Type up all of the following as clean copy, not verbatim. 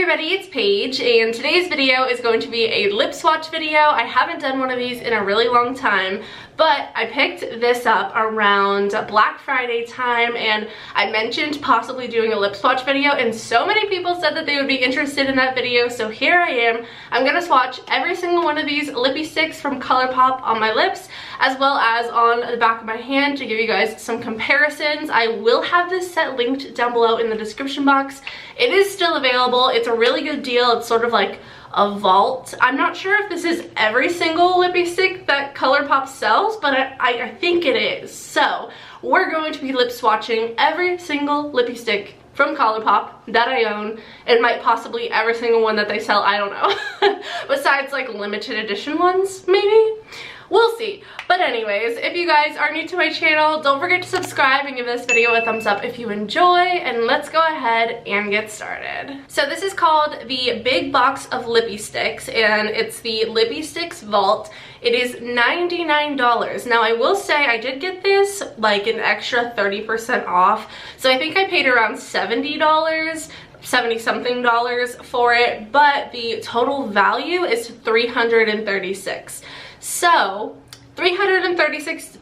everybody, it's Paige, and today's video is going to be a lip swatch video. I haven't done one of these in a really long time, but I picked this up around Black Friday time, and I mentioned possibly doing a lip swatch video, and so many people said that they would be interested in that video, so here I am. I'm gonna swatch every single one of these lippy sticks from ColourPop on my lips, as well as on the back of my hand to give you guys some comparisons. I will have this set linked down below in the description box. It is still available. It's a really good deal. It's sort of like a vault. I'm not sure if this is every single lippy stick that ColourPop sells, but I think it is. So we're going to be lip swatching every single lippy stick from ColourPop that I own, and might possibly every single one that they sell, I don't know. Besides like limited edition ones, maybe? We'll see. But anyways, if you guys are new to my channel, don't forget to subscribe and give this video a thumbs up if you enjoy, and let's go ahead and get started. So this is called the Big Box of Lippy Sticks, and it's the Lippy Sticks Vault. It is $99. Now I will say I did get this like an extra 30% off, so I think I paid around $70. 70 something dollars for it, but the total value is $336. So $336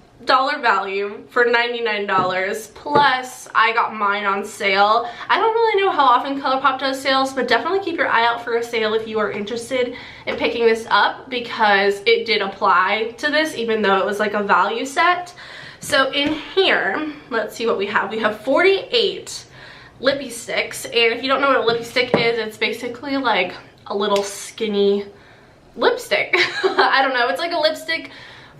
value for $99, plus I got mine on sale. I don't really know how often ColourPop does sales, but definitely keep your eye out for a sale if you are interested in picking this up, because it did apply to this even though it was like a value set. So in here, let's see what we have. We have 48 lippy sticks, and if you don't know what a lippy stick is, it's basically like a little skinny lipstick. I don't know, it's like a lipstick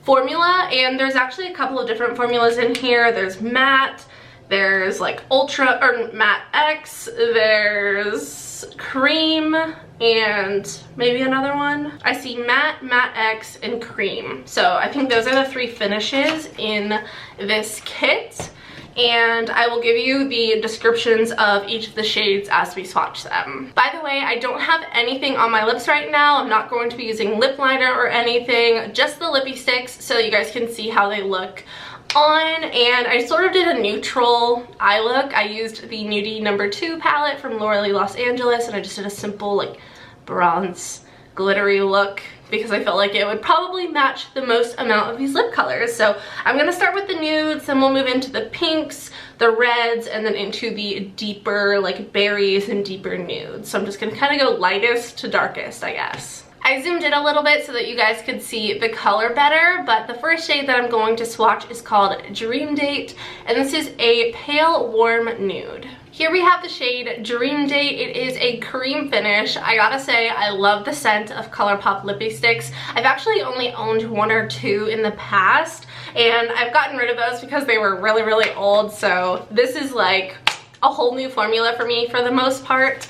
formula, and there's actually a couple of different formulas in here. There's matte, there's like ultra or matte X, there's cream, and maybe another one. I see matte, matte X, and cream. So I think those are the three finishes in this kit, and I will give you the descriptions of each of the shades as we swatch them. By the way, I don't have anything on my lips right now. I'm not going to be using lip liner or anything, just the lippy sticks so you guys can see how they look on. And I sort of did a neutral eye look. I used the Nudie No. 2 palette from L'Oreal Los Angeles, and I just did a simple like bronze glittery look because I felt like it would probably match the most amount of these lip colors. So I'm gonna start with the nudes, then we'll move into the pinks, the reds, and then into the deeper like berries and deeper nudes. So I'm just gonna kind of go lightest to darkest, I guess. I zoomed in a little bit so that you guys could see the color better, but the first shade that I'm going to swatch is called Dream Date, and this is a pale warm nude. Here we have the shade Dream Date. It is a cream finish. I gotta say, I love the scent of ColourPop lippy sticks. I've actually only owned one or two in the past, and I've gotten rid of those because they were really, really old, so this is like a whole new formula for me for the most part.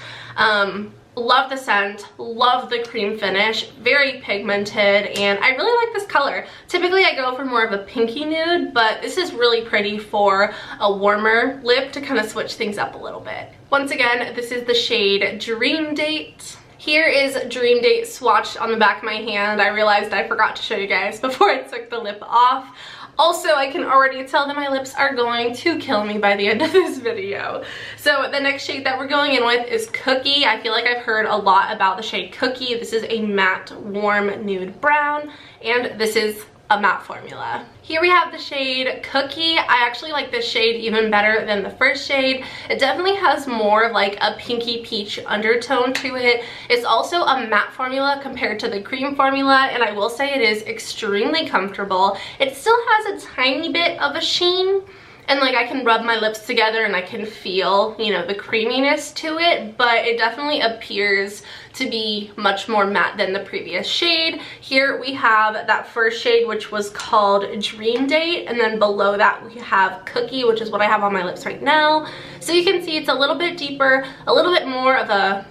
Love the scent, love the cream finish, very pigmented, and I really like this color. Typically I go for more of a pinky nude, but this is really pretty for a warmer lip to kind of switch things up a little bit. Once again, this is the shade Dream Date. Here is Dream Date swatched on the back of my hand. I realized I forgot to show you guys before I took the lip off. Also, I can already tell that my lips are going to kill me by the end of this video. So the next shade that we're going in with is Cookie. I feel like I've heard a lot about the shade Cookie. This is a matte, warm nude brown, and this is a matte formula. Here we have the shade Cookie. I actually like this shade even better than the first shade. It definitely has more of like a pinky peach undertone to it. It's also a matte formula compared to the cream formula, and I will say it is extremely comfortable. It still has a tiny bit of a sheen, and like I can rub my lips together and I can feel, you know, the creaminess to it, but it definitely appears to be much more matte than the previous shade. Here we have that first shade, which was called Dream Date, and then below that we have Cookie, which is what I have on my lips right now. So you can see it's a little bit deeper, a little bit more of a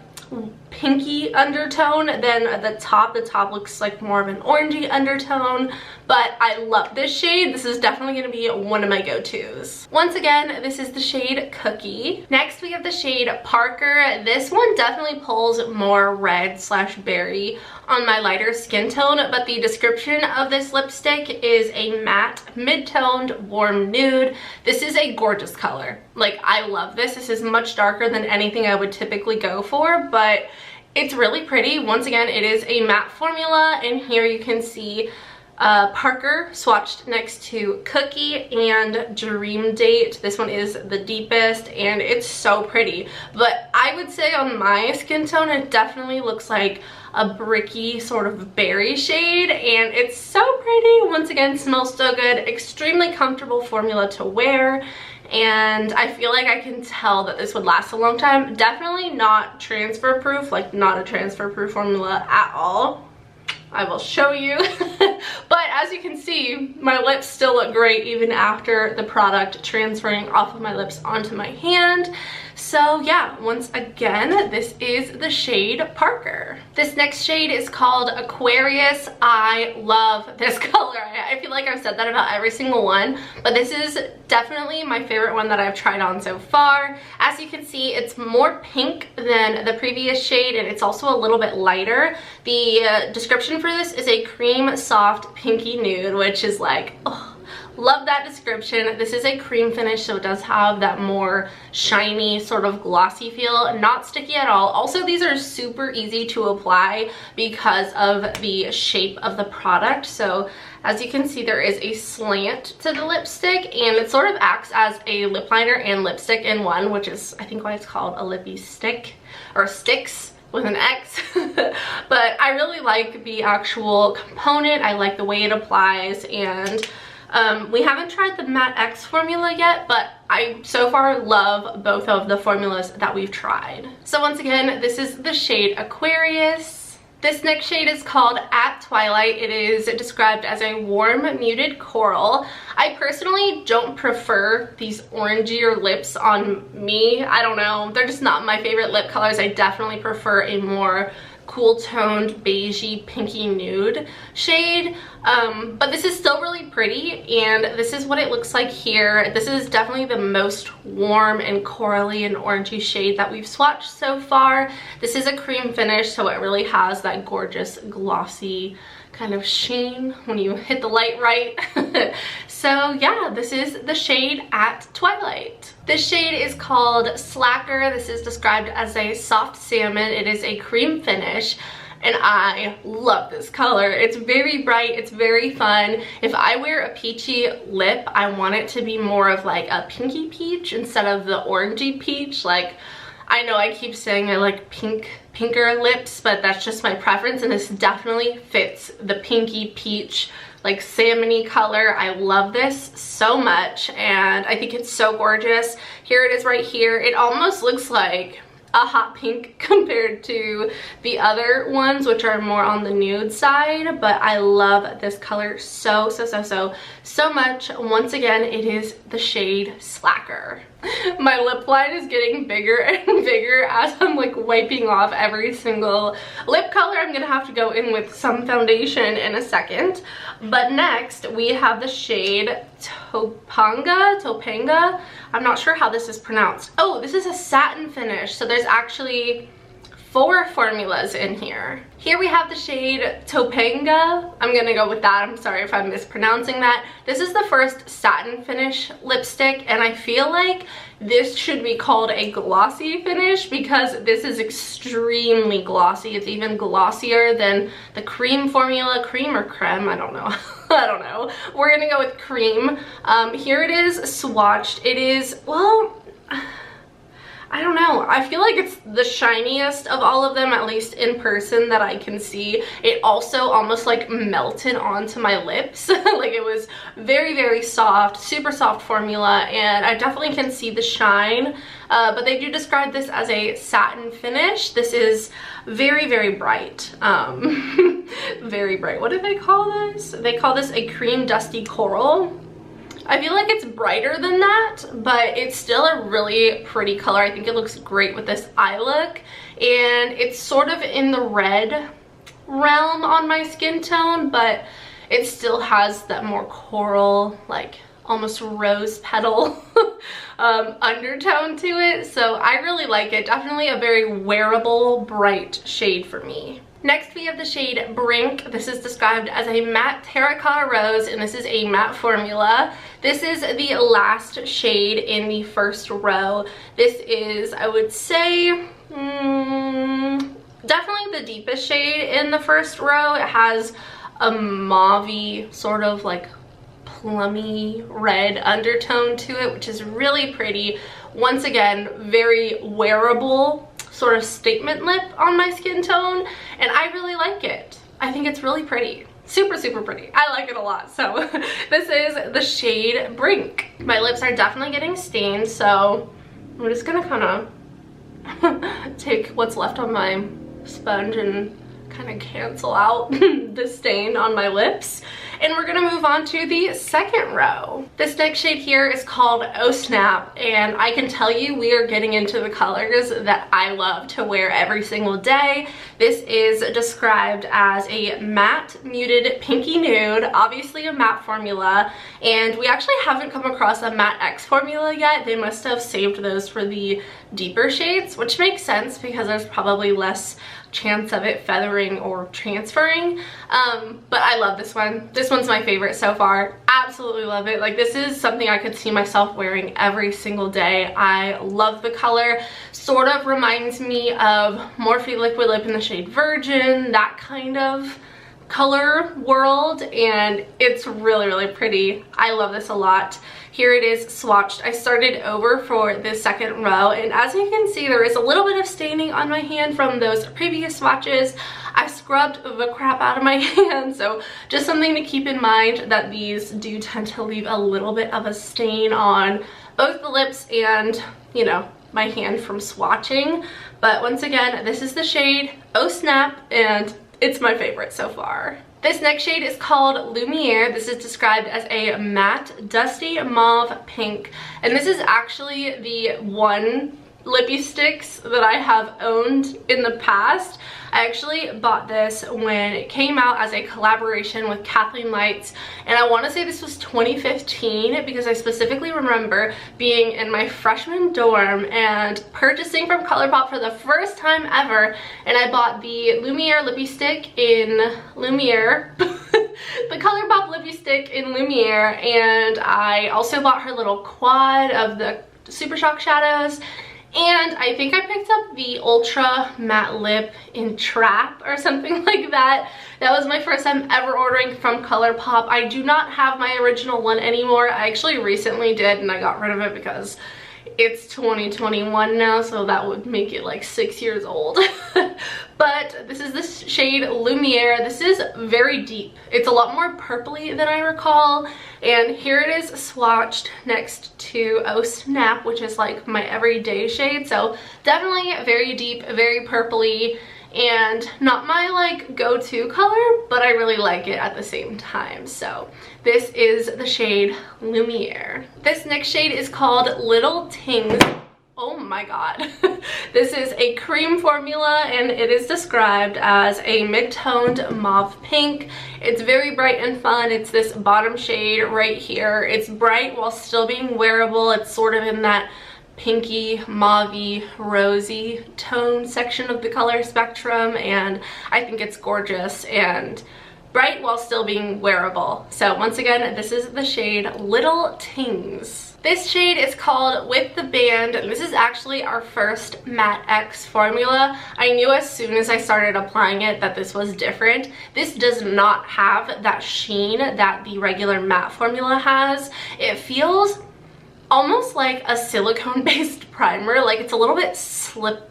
pinky undertone than the top. The top looks like more of an orangey undertone, but I love this shade. This is definitely going to be one of my go-tos. Once again, this is the shade Cookie. Next we have the shade Parker. This one definitely pulls more red slash berry on my lighter skin tone, but the description of this lipstick is a matte mid-toned warm nude. This is a gorgeous color. Like, I love this. This is much darker than anything I would typically go for, but it's really pretty. Once again, it is a matte formula, and here you can see Parker swatched next to Cookie and Dream Date. This one is the deepest, and it's so pretty. But I would say on my skin tone, it definitely looks like a bricky sort of berry shade, and it's so pretty. Once again, smells so good. Extremely comfortable formula to wear, and I feel like I can tell that this would last a long time. Definitely not transfer proof, like not a transfer proof formula at all. I will show you. But as you can see, my lips still look great even after the product transferring off of my lips onto my hand. So yeah, once again, this is the shade Parker. This next shade is called Aquarius. I love this color. I feel like I've said that about every single one, but this is definitely my favorite one that I've tried on so far. As you can see, it's more pink than the previous shade, and it's also a little bit lighter. The description for this is a cream soft pinky nude, which is like, oh, love that description. This is a cream finish, so it does have that more shiny sort of glossy feel, not sticky at all. Also, these are super easy to apply because of the shape of the product. So as you can see, there is a slant to the lipstick, and it sort of acts as a lip liner and lipstick in one, which is I think why it's called a lippie stick, or STIX with an X. But I really like the actual component. I like the way it applies, and we haven't tried the Matte X formula yet, but I so far love both of the formulas that we've tried. So once again, this is the shade Aquarius. This next shade is called At Twilight. It is described as a warm muted coral. I personally don't prefer these orangier lips on me. I don't know, they're just not my favorite lip colors. I definitely prefer a more cool toned beigey pinky nude shade, but this is still really pretty, and this is what it looks like here. This is definitely the most warm and corally and orangey shade that we've swatched so far. This is a cream finish, so it really has that gorgeous glossy kind of sheen when you hit the light right. So yeah, this is the shade At Twilight. This shade is called Slacker. This is described as a soft salmon. It is a cream finish, and I love this color. It's very bright, it's very fun. If I wear a peachy lip, I want it to be more of like a pinky peach instead of the orangey peach. Like, I know I keep saying I like pinker lips, but that's just my preference, and this definitely fits the pinky peach, like salmony color. I love this so much, and I think it's so gorgeous. Here it is right here. It almost looks like a hot pink compared to the other ones, which are more on the nude side, but I love this color so much. Once again, it is the shade Slacker. My lip line is getting bigger and bigger as I'm like wiping off every single lip color. I'm gonna have to go in with some foundation in a second. But next we have the shade Topanga. I'm not sure how this is pronounced. Oh, this is a satin finish, so there's actually 4 formulas in here. Here we have the shade Topanga. I'm gonna go with that. I'm sorry if I'm mispronouncing that. This is the first satin finish lipstick, and I feel like this should be called a glossy finish because this is extremely glossy. It's even glossier than the cream formula. Cream or creme, I don't know. I don't know. We're gonna go with cream. Here it is swatched. It is, well, I don't know. I feel like it's the shiniest of all of them, at least in person that I can see. It also almost like melted onto my lips. Like it was very soft, super soft formula, and I definitely can see the shine. But they do describe this as a satin finish. This is very bright. Very bright. What do they call this? They call this a cream dusty coral. I feel like it's brighter than that, but it's still a really pretty color. I think it looks great with this eye look, and it's sort of in the red realm on my skin tone, but it still has that more coral, like almost rose petal undertone to it. So I really like it. Definitely a very wearable, bright shade for me. Next we have the shade Brink. This is described as a matte terracotta rose, and this is a matte formula. This is the last shade in the first row. This is, I would say, definitely the deepest shade in the first row. It has a mauve-y, sort of like plummy red undertone to it, which is really pretty. Once again, very wearable sort of statement lip on my skin tone, and I really like it. I think it's really pretty. Super, super pretty. I like it a lot. So this is the shade Brink. My lips are definitely getting stained, so I'm just gonna kind of take what's left on my sponge and kind of cancel out the stain on my lips. And we're gonna move on to the second row. This next shade here is called Oh Snap, and I can tell you we are getting into the colors that I love to wear every single day. This is described as a matte muted pinky nude, obviously a matte formula, and we actually haven't come across a matte X formula yet. They must have saved those for the deeper shades, which makes sense because there's probably less chance of it feathering or transferring, but I love this one. This one's my favorite so far. Absolutely love it. Like, this is something I could see myself wearing every single day. I love the color. Sort of reminds me of Morphe Liquid Lip in the shade Virgin, that kind of color world, and it's really, really pretty. I love this a lot. Here it is swatched. I started over for this second row, and as you can see, there is a little bit of staining on my hand from those previous swatches. I scrubbed the crap out of my hand, so just something to keep in mind, that these do tend to leave a little bit of a stain on both the lips and, you know, my hand from swatching. But once again, this is the shade Oh Snap, and it's my favorite so far. This next shade is called Lumiere. This is described as a matte dusty mauve pink, and this is actually the one Lippie STIX that I have owned in the past. I actually bought this when it came out as a collaboration with Kathleen Lights, and I want to say this was 2015 because I specifically remember being in my freshman dorm and purchasing from ColourPop for the first time ever, and I bought the Lumiere Lippie Stick in Lumiere. The ColourPop Lippie Stick in Lumiere, and I also bought her little quad of the Super Shock shadows. And I think I picked up the Ultra Matte Lip in Trap or something like that. That was my first time ever ordering from ColourPop. I do not have my original one anymore. I actually recently did, and I got rid of it because it's 2021 now, so that would make it like 6 years old. But this is the shade Lumiere. This is very deep. It's a lot more purpley than I recall, and here it is swatched next to Oh Snap, which is like my everyday shade. So definitely very deep, very purpley, and not my like go-to color, but I really like it at the same time. So this is the shade Lumiere. This next shade is called Little Tings. Oh my god. This is a cream formula, and it is described as a mid-toned mauve pink. It's very bright and fun. It's this bottom shade right here. It's bright while still being wearable. It's sort of in that pinky, mauve-y, rosy tone section of the color spectrum, and I think it's gorgeous and bright while still being wearable. So once again, this is the shade Little Tings. This shade is called With the Band, and this is actually our first matte X formula. I knew as soon as I started applying it that this was different. This does not have that sheen that the regular matte formula has. It feels almost like a silicone-based primer. Like, it's a little bit slippery.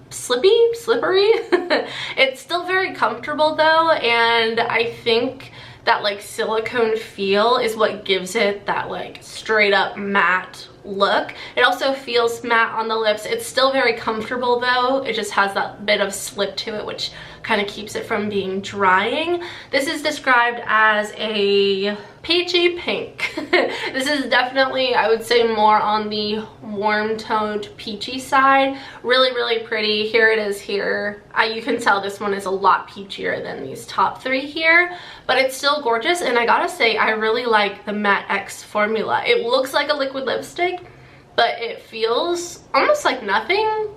It's still very comfortable though, and I think that like silicone feel is what gives it that like straight up matte look. It also feels matte on the lips. It's still very comfortable though. It just has that bit of slip to it, which kind of keeps it from being drying. This is described as a peachy pink. This is definitely, I would say, more on the warm toned peachy side. Really, really pretty. Here it is here. You can tell this one is a lot peachier than these top three here, but it's still gorgeous, and I gotta say, I really like the Matte X formula. It looks like a liquid lipstick, but it feels almost like nothing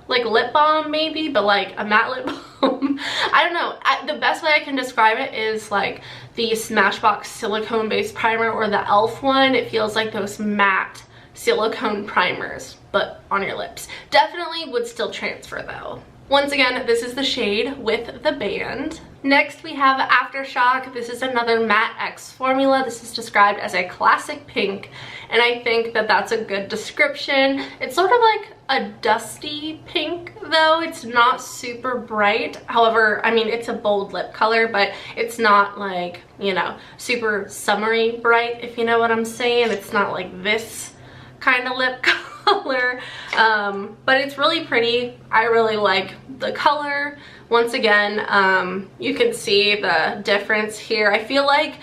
like lip balm maybe, but like a matte lip balm. I don't know. The best way I can describe it is like the Smashbox silicone based primer or the e.l.f. one. It feels like those matte silicone primers, but on your lips. Definitely would still transfer though. Once again, this is the shade with the band. Next we have Aftershock. This is another Matte X formula. This is described as a classic pink, and I think that that's a good description. It's sort of like a dusty pink though. It's not super bright. However, I mean, it's a bold lip color, but it's not like, you know, super summery bright, if you know what I'm saying. It's not like this kind of lip color, but it's really pretty. I really like the color. Once again, you can see the difference here. I feel like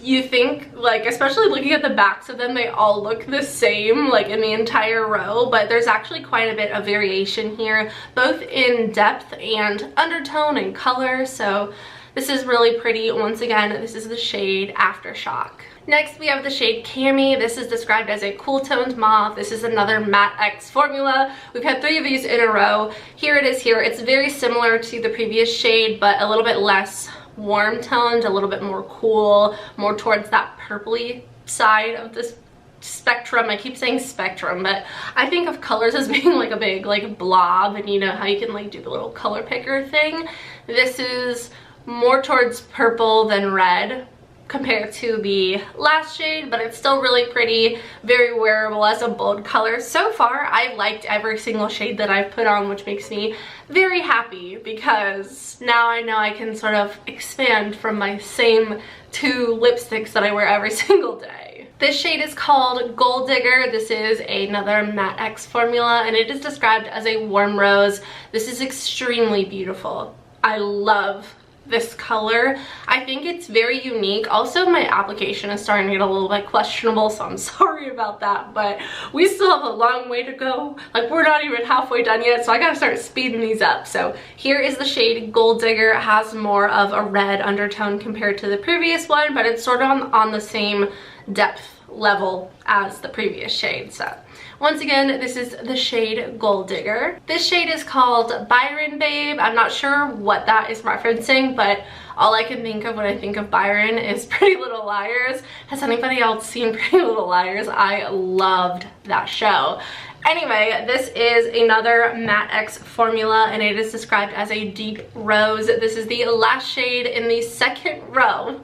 you think, like, especially looking at the backs of them, they all look the same, like in the entire row, but there's actually quite a bit of variation here, both in depth and undertone and color. So this is really pretty. Once again, this is the shade Aftershock. Next we have the shade Cami. This is described as a cool toned mauve. This is another Matte X formula. We've had 3 of these in a row. Here it is here. It's very similar to the previous shade, but a little bit less warm toned, a little bit more cool, more towards that purpley side of this spectrum. I keep saying spectrum, but I think of colors as being like a big like blob, and you know how you can like do the little color picker thing. This is more towards purple than red compared to the last shade, but it's still really pretty, very wearable as a bold color. So far, I've liked every single shade that I've put on, which makes me very happy because now I know I can sort of expand from my same 2 lipsticks that I wear every single day. This shade is called Gold Digger. This is another Matte X formula, and it is described as a warm rose. This is extremely beautiful. I love this color. I think it's very unique. Also, my application is starting to get a little bit questionable, so I'm sorry about that, but we still have a long way to go. Like, we're not even halfway done yet, so I gotta start speeding these up. So here is the shade Gold Digger. It has more of a red undertone compared to the previous one, but it's sort of on the same depth level as the previous shade. So once again, this is the shade Gold Digger. This shade is called Byron Babe. I'm not sure what that is referencing, but all I can think of when I think of Byron is Pretty Little Liars. Has anybody else seen Pretty Little Liars? I loved that show. Anyway, this is another Matte X formula, and it is described as a deep rose. This is the last shade in the second row.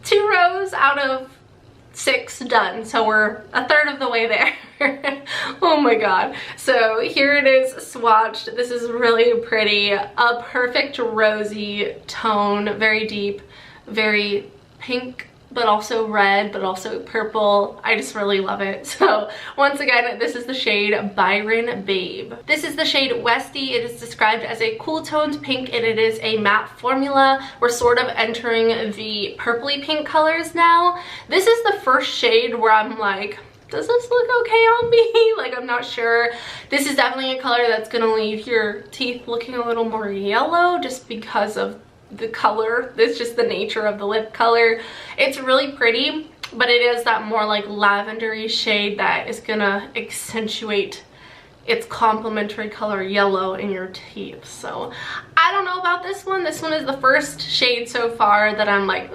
2 rows out of 6 done, so we're a third of the way there. Oh my god. So here it is swatched. This is really pretty. A perfect rosy tone, very deep, very pink, but also red, but also purple. I just really love it. So once again, this is the shade Byron Babe. This is the shade Westy. It is described as a cool toned pink, and it is a matte formula. We're sort of entering the purpley pink colors now. This is the first shade where I'm like, does this look okay on me? Like, I'm not sure. This is definitely a color that's gonna leave your teeth looking a little more yellow just because of the color. It's just the nature of the lip color. It's really pretty, but it is that more like lavendery shade that is gonna accentuate its complementary color yellow in your teeth. So I don't know about this one. This one is the first shade so far that I'm like,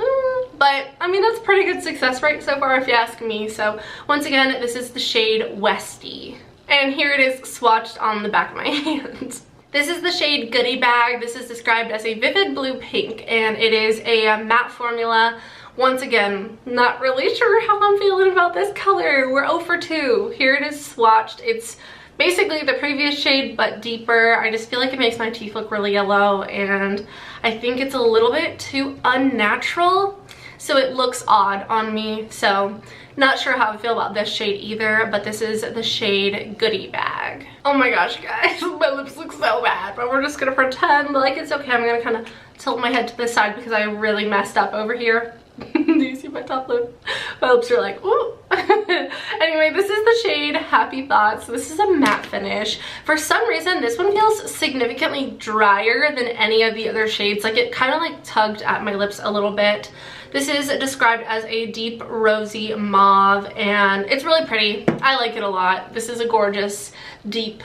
but I mean, that's pretty good success rate so far if you ask me. So once again, this is the shade Westy, and here it is swatched on the back of my hand. This is the shade Goodie Bag. This is described as a vivid blue pink, and it is a matte formula. Once again, not really sure how I'm feeling about this color. We're 0 for 2. Here it is swatched. It's basically the previous shade, but deeper. I just feel like it makes my teeth look really yellow, and I think it's a little bit too unnatural, so it looks odd on me. So not sure how I feel about this shade either, but this is the shade Goodie Bag. Oh my gosh, guys, my lips look so bad, but we're just gonna pretend like it's okay. I'm gonna kind of tilt my head to the side because I really messed up over here. Do you see my top lip? My lips are like, ooh. Anyway, this is the shade Happy Thoughts. This is a matte finish. For some reason, this one feels significantly drier than any of the other shades. Like, it kind of like tugged at my lips a little bit. This is described as a deep rosy mauve, and it's really pretty. I like it a lot. This is a gorgeous, deep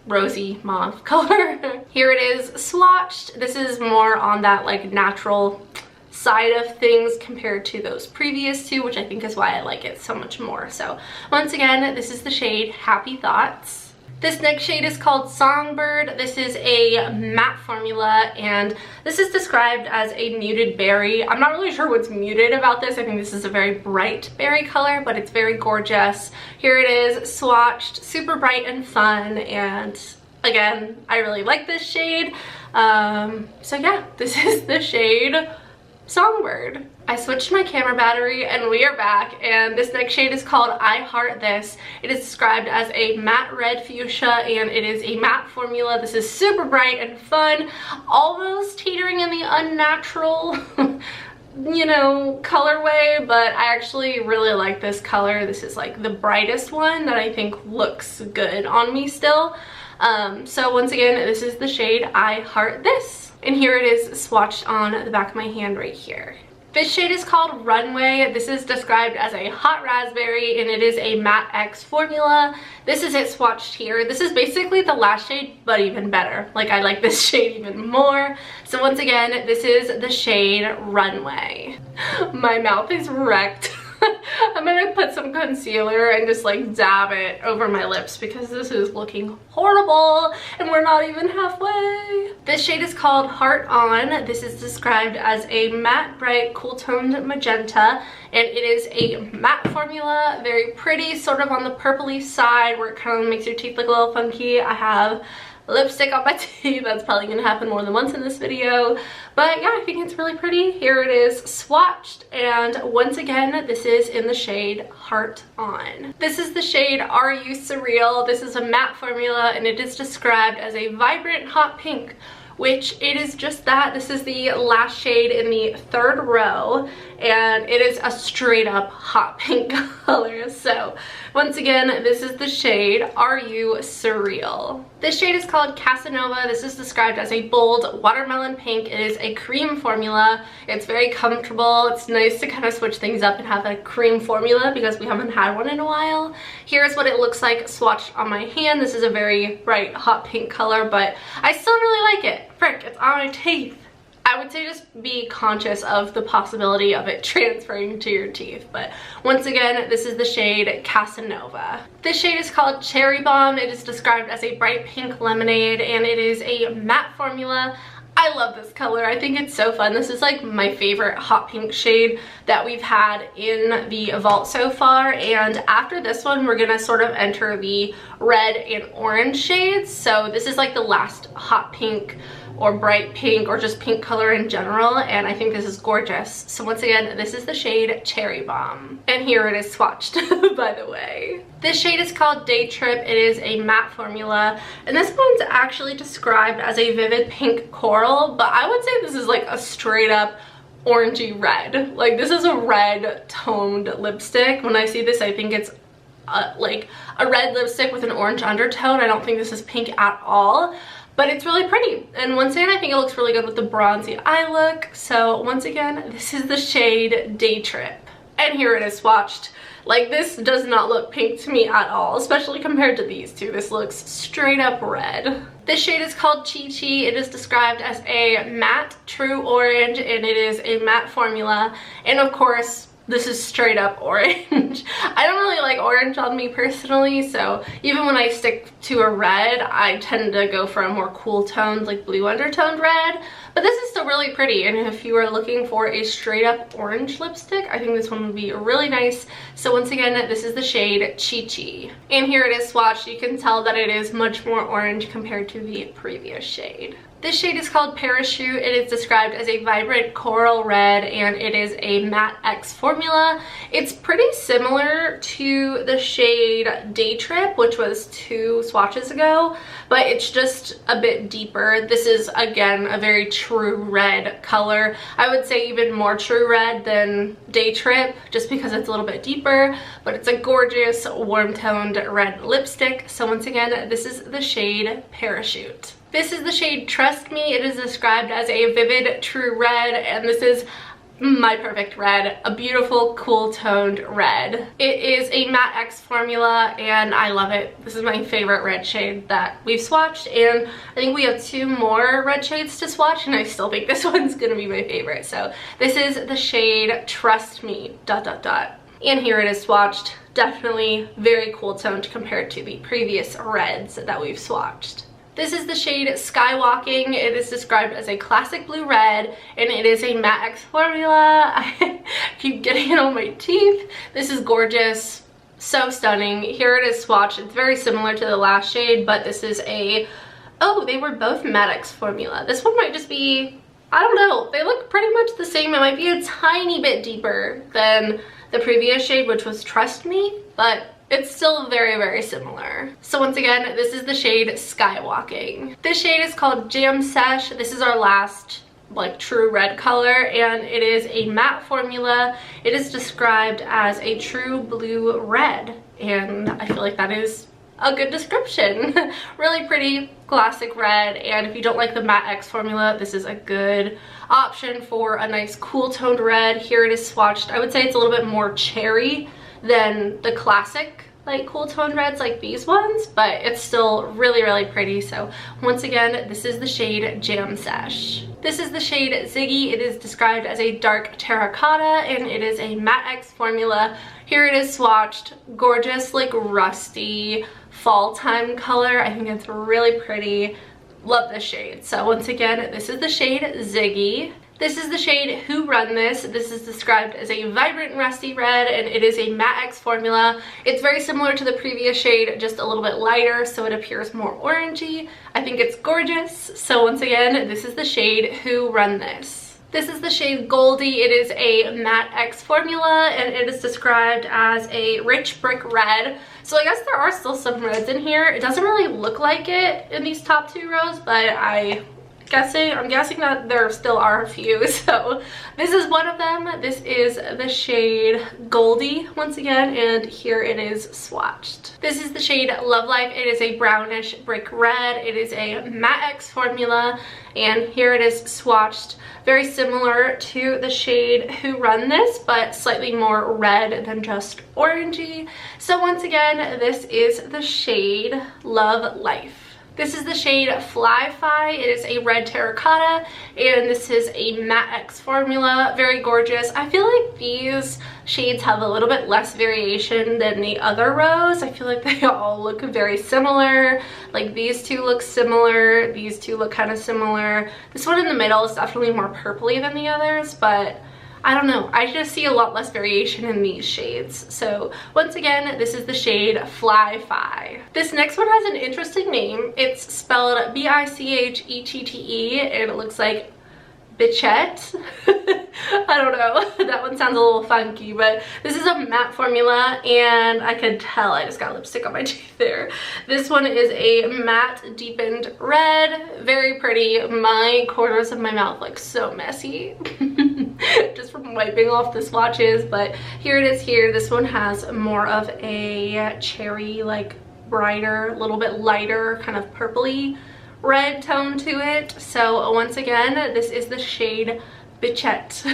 rosy mauve color. Here it is swatched. This is more on that like natural side of things compared to those previous two, which I think is why I like it so much more. So once again, this is the shade Happy Thoughts. This next shade is called Songbird. This is a matte formula, and this is described as a muted berry. I'm not really sure what's muted about this. I think this is a very bright berry color, but it's very gorgeous. Here it is swatched, super bright and fun, and again, I really like this shade. So yeah, this is the shade Songbird. I switched my camera battery and we are back, and this next shade is called I Heart This. It is described as a matte red fuchsia, and it is a matte formula. This is super bright and fun, almost teetering in the unnatural you know, colorway, but I actually really like this color. This is like the brightest one that I think looks good on me still. So once again, this is the shade I Heart This. And here it is swatched on the back of my hand right here. This shade is called Runway. This is described as a hot raspberry, and it is a matte X formula. This is it swatched here. This is basically the last shade, but even better. Like, I like this shade even more. So once again, this is the shade Runway. My mouth is wrecked. I'm gonna put some concealer and just like dab it over my lips because this is looking horrible and we're not even halfway. This shade is called Heart On. This is described as a matte, bright, cool toned magenta, and it is a matte formula, very pretty, sort of on the purpley side where it kind of makes your teeth look a little funky. I have lipstick on my teeth. That's probably gonna happen more than once in this video, but yeah, I think it's really pretty. Here it is swatched, and once again, this is in the shade Heart On. This is the shade Are You Surreal? This is a matte formula, and it is described as a vibrant hot pink, which it is just that. This is the last shade in the third row, and it is a straight up hot pink color. So once again, this is the shade Are You Surreal? This shade is called Casanova. This is described as a bold watermelon pink. It is a cream formula. It's very comfortable. It's nice to kind of switch things up and have a cream formula because we haven't had one in a while. Here's what it looks like swatched on my hand. This is a very bright hot pink color, but I still really like it. Frick, it's on my teeth. I would say just be conscious of the possibility of it transferring to your teeth. But once again, this is the shade Casanova. This shade is called Cherry Bomb. It is described as a bright pink lemonade, and it is a matte formula. I love this color. I think it's so fun. This is like my favorite hot pink shade that we've had in the vault so far, and after this one we're gonna sort of enter the red and orange shades. So this is like the last hot pink or bright pink or just pink color in general, and I think this is gorgeous. So once again, this is the shade Cherry Bomb, and here it is swatched by the way. This shade is called Day Trip. It is a matte formula, and this one's actually described as a vivid pink coral, but I would say this is like a straight up orangey red. Like, this is a red toned lipstick. When I see this, I think it's like a red lipstick with an orange undertone. I don't think this is pink at all, but it's really pretty. And once again, I think it looks really good with the bronzy eye look. So once again, this is the shade Day Trip. And here it is swatched. Like, this does not look pink to me at all, especially compared to these two. This looks straight up red. This shade is called Chi Chi. It is described as a matte true orange, and it is a matte formula. And of course, this is straight up orange. I don't really like orange on me personally, so even when I stick to a red, I tend to go for a more cool toned, like blue undertoned red. But this is still really pretty, and if you are looking for a straight up orange lipstick, I think this one would be really nice. So once again, this is the shade Chi Chi. And here it is swatched. You can tell that it is much more orange compared to the previous shade. This shade is called Parachute. It is described as a vibrant coral red, and it is a matte X formula. It's pretty similar to the shade Day Trip, which was 2 swatches ago, but it's just a bit deeper. This is, again, a very true red color. I would say even more true red than Day Trip, just because it's a little bit deeper, but it's a gorgeous warm-toned red lipstick. So once again, this is the shade Parachute. This is the shade Trust Me. It is described as a vivid true red, and this is my perfect red, a beautiful cool toned red. It is a matte X formula and I love it. This is my favorite red shade that we've swatched, and I think we have 2 more red shades to swatch and I still think this one's gonna be my favorite. So this is the shade Trust Me ... And here it is swatched. Definitely very cool toned compared to the previous reds that we've swatched. This is the shade Skywalking. It is described as a classic blue red, and it is a matte X formula. I keep getting it on my teeth. This is gorgeous, so stunning. Here it is swatched. It's very similar to the last shade, but this is a, oh, they were both matte X formula. This one might just be, I don't know. They look pretty much the same. It might be a tiny bit deeper than the previous shade, which was Trust Me, but it's still very, very similar. So once again, this is the shade Skywalking. This shade is called Jam Sesh. This is our last like true red color, and it is a matte formula. It is described as a true blue red, and I feel like that is a good description. Really pretty classic red, and if you don't like the matte X formula, this is a good option for a nice cool toned red. Here it is swatched. I would say it's a little bit more cherry than the classic like cool toned reds like these ones, but it's still really, really pretty. So once again, this is the shade Jam Sesh. This is the shade Ziggy. It is described as a dark terracotta, and it is a matte X formula. Here it is swatched. Gorgeous, like rusty fall time color. I think it's really pretty. Love this shade. So once again, this is the shade Ziggy. This is the shade Who Run This. This is described as a vibrant rusty red, and it is a matte X formula. It's very similar to the previous shade, just a little bit lighter, so it appears more orangey. I think it's gorgeous. So once again, this is the shade Who Run This. This is the shade Goldie. It is a matte X formula, and it is described as a rich brick red. So I guess there are still some reds in here. It doesn't really look like it in these top 2 rows, but I'm guessing that there still are a few. So this is one of them. This is the shade Goldie once again, and here it is swatched. This is the shade Love Life. It is a brownish brick red. It is a matte X formula, and here it is swatched. Very similar to the shade Who Run This, but slightly more red than just orangey. So once again, this is the shade Love Life. This is the shade Fly Fi. It is a red terracotta, and this is a matte X formula. Very gorgeous. I feel like these shades have a little bit less variation than the other rows. I feel like they all look very similar. Like these 2 look similar. These 2 look kind of similar. This one in the middle is definitely more purpley than the others, but I don't know. I just see a lot less variation in these shades. So once again, this is the shade Fly Fi. This next one has an interesting name. It's spelled B-I-C-H-E-T-T-E, and it looks like Bichette. I don't know. That one sounds a little funky, but this is a matte formula, and I could tell I just got lipstick on my teeth there. This one is a matte deepened red. Very pretty. My corners of my mouth look so messy just from wiping off the swatches, but here it is here. This one has more of a cherry, like brighter, a little bit lighter, kind of purpley red tone to it. So once again, this is the shade Bichette.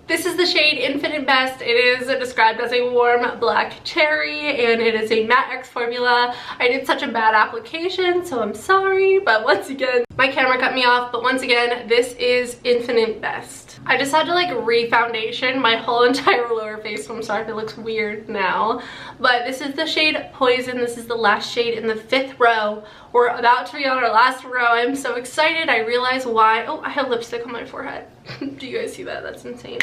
This is the shade Infinite Best. It is described as a warm black cherry, and it is a matte X formula. I did such a bad application, so I'm sorry, but once again, my camera cut me off, but once again, this is Infinite Best. I just had to like re-foundation my whole entire lower face, so I'm sorry if it looks weird now. But this is the shade Poison. This is the last shade in the 5th row. We're about to be on our last row. I'm so excited. I realize why. Oh, I have lipstick on my forehead. Do you guys see that? That's insane.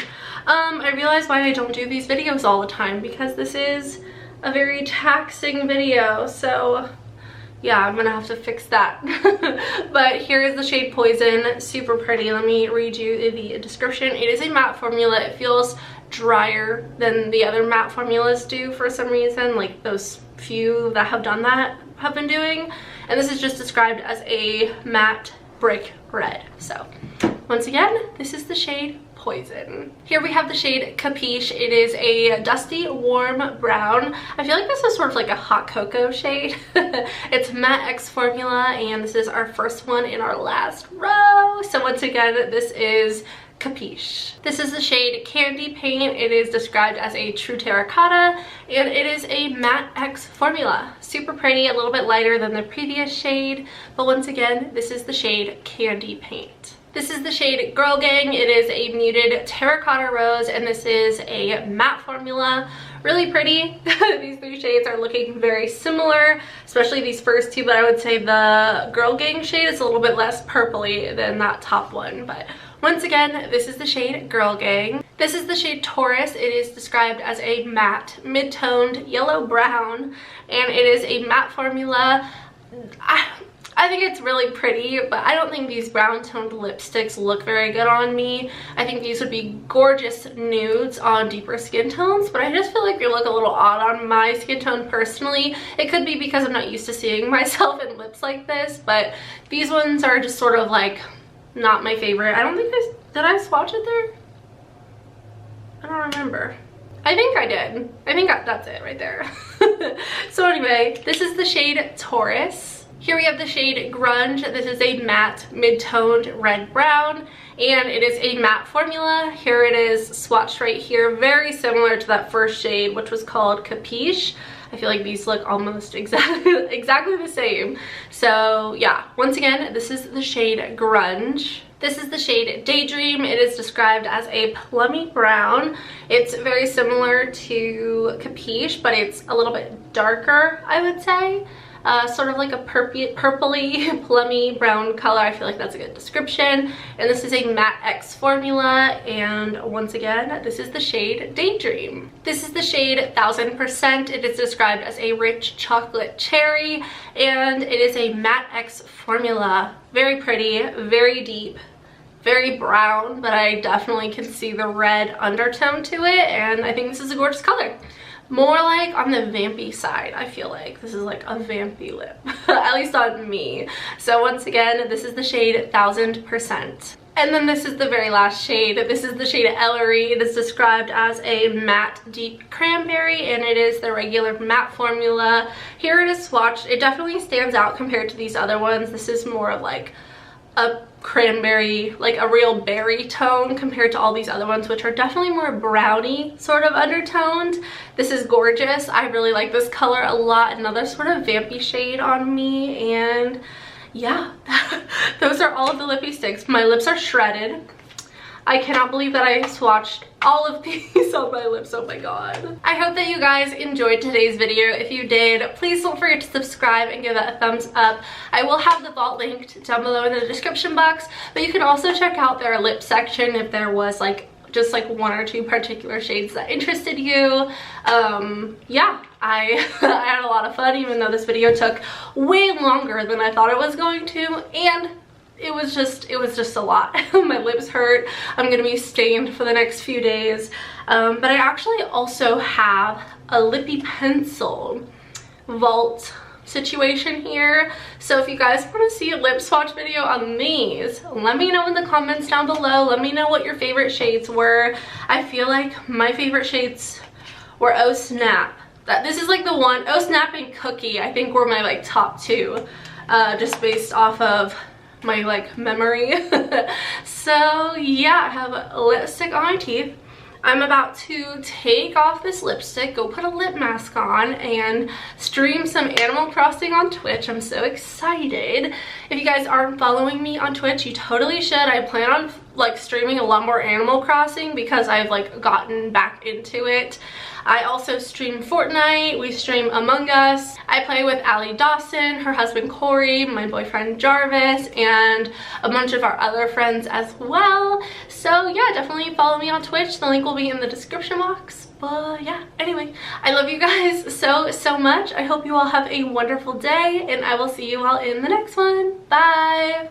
I realize why I don't do these videos all the time, because this is a very taxing video. So yeah, I'm gonna have to fix that. But here is the shade Poison. Super pretty. Let me read you the description. It is a matte formula. It feels drier than the other matte formulas do for some reason, like those few that have done that have been doing. And this is just described as a matte brick red. So once again, this is the shade Poison. Here we have the shade Capiche. It is a dusty warm brown. I feel like this is sort of like a hot cocoa shade. It's matte X formula, and this is our first one in our last row. So once again, this is Capiche. This is the shade Candy Paint. It is described as a true terracotta, and it is a matte X formula. Super pretty, a little bit lighter than the previous shade, but once again, this is the shade Candy Paint. This is the shade Girl Gang. It is a muted terracotta rose, and this is a matte formula. Really pretty. These three shades are looking very similar, especially these first two, but I would say the Girl Gang shade is a little bit less purpley than that top one. But once again, this is the shade Girl Gang. This is the shade Taurus. It is described as a matte mid-toned yellow brown, and it is a matte formula. I think it's really pretty, but I don't think these brown toned lipsticks look very good on me. I think these would be gorgeous nudes on deeper skin tones, but I just feel like they look a little odd on my skin tone personally. It could be because I'm not used to seeing myself in lips like this, but these ones are just sort of like not my favorite. I don't think did I swatch it there? I don't remember. I think I did. I think that's it right there. So anyway, this is the shade Taurus. Here we have the shade Grunge. This is a matte mid-toned red brown, and it is a matte formula. Here it is swatched right here, very similar to that first shade, which was called Capiche. I feel like these look almost exactly the same. So yeah, once again, this is the shade Grunge. This is the shade Daydream. It is described as a plummy brown. It's very similar to Capiche, but it's a little bit darker, I would say. Sort of like a purpley plummy brown color. I feel like that's a good description. And this is a matte X formula, and once again, this is the shade Daydream. This is the shade 1000%. It is described as a rich chocolate cherry, and it is a matte X formula. Very pretty, very deep, very brown, but I definitely can see the red undertone to it, and I think this is a gorgeous color. More like on the vampy side, I feel like. This is like a vampy lip, at least on me. So once again, this is the shade 1000%. And then this is the very last shade. This is the shade Ellery. It is described as a matte deep cranberry, and it is the regular matte formula. Here it is swatched. It definitely stands out compared to these other ones. This is more of like a cranberry, like a real berry tone compared to all these other ones, which are definitely more browny sort of undertoned. This is gorgeous. I really like this color a lot. Another sort of vampy shade on me, and yeah, those are all of the lippy sticks. My lips are shredded. I cannot believe that I swatched all of these on my lips. Oh my god. I hope that you guys enjoyed today's video. If you did, please don't forget to subscribe and give it a thumbs up. I will have the vault linked down below in the description box, but you can also check out their lip section if there was like just like one or two particular shades that interested you. Yeah, I had a lot of fun, even though this video took way longer than I thought it was going to, and it was just a lot. My lips hurt. I'm gonna be stained for the next few days. But I actually also have a lippy pencil vault situation here. So if you guys want to see a lip swatch video on these, let me know in the comments down below. Let me know what your favorite shades were. I feel like my favorite shades were Oh Snap. This is like the one. Oh Snap and Cookie, I think, were my like top two, just based off of my like memory. So yeah, I have a lipstick on my teeth. I'm about to take off this lipstick, go put a lip mask on, and stream some Animal Crossing on Twitch. I'm so excited. If you guys aren't following me on Twitch, you totally should. I plan on like streaming a lot more Animal Crossing because I've like gotten back into it. I also stream Fortnite, we stream Among Us. I play with Allie Dawson, her husband Corey, my boyfriend Jarvis, and a bunch of our other friends as well. So yeah, definitely follow me on Twitch. The link will be in the description box. But yeah, anyway, I love you guys so much. I hope you all have a wonderful day, and I will see you all in the next one. Bye!